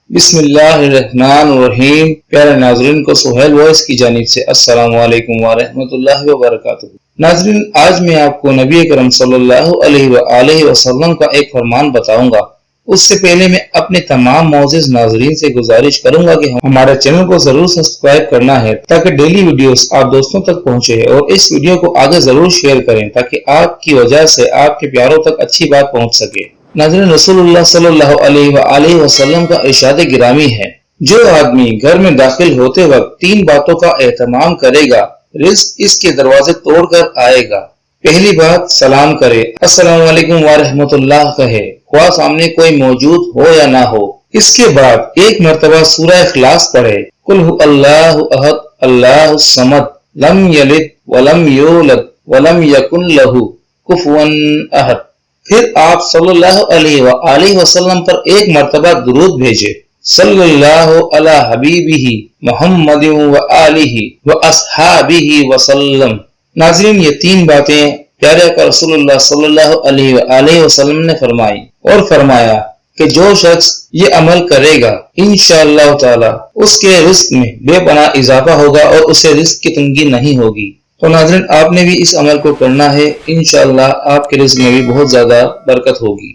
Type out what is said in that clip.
بسم اللہ الرحمن الرحیم۔ پیارے ناظرین کو سہیل وائس کی جانب سے السلام علیکم ورحمۃ اللہ وبرکاتہ۔ ناظرین، آج میں آپ کو نبی اکرم صلی اللہ علیہ وآلہ وسلم کا ایک فرمان بتاؤں گا۔ اس سے پہلے میں اپنے تمام معزز ناظرین سے گزارش کروں گا کہ ہمارے چینل کو ضرور سبسکرائب کرنا ہے تاکہ ڈیلی ویڈیوز آپ دوستوں تک پہنچے، اور اس ویڈیو کو آگے ضرور شیئر کریں تاکہ آپ کی وجہ سے آپ کے پیاروں تک اچھی بات پہنچ سکے۔ ناظرین، رسول اللہ صلی اللہ علیہ وآلہ وسلم کا ارشاد گرامی ہے، جو آدمی گھر میں داخل ہوتے وقت 3 باتوں کا اہتمام کرے گا، رزق اس کے دروازے توڑ کر آئے گا۔ پہلی بات، سلام کرے، السلام علیکم ورحمۃ اللہ کہے، خواہ سامنے کوئی موجود ہو یا نہ ہو۔ اس کے بعد ایک مرتبہ سورہ اخلاص پڑھے، قل هو اللہ احد اللہ الصمد لم یلد ولم یولد ولم یکن لہ کفوا احد۔ پھر آپ صلی اللہ علیہ وآلہ وسلم پر ایک مرتبہ درود بھیجے، صلی اللہ علی حبیبہ محمد وآلہ واصحابہ وسلم۔ ناظرین، یہ 3 باتیں پیارے آقا رسول اللہ صلی اللہ علیہ وآلہ وسلم نے فرمائی، اور فرمایا کہ جو شخص یہ عمل کرے گا انشاءاللہ تعالی اس کے رزق میں بے پناہ اضافہ ہوگا اور اسے رزق کی تنگی نہیں ہوگی۔ تو ناظرین، آپ نے بھی اس عمل کو کرنا ہے، انشاءاللہ آپ کے رزق میں بھی بہت زیادہ برکت ہوگی۔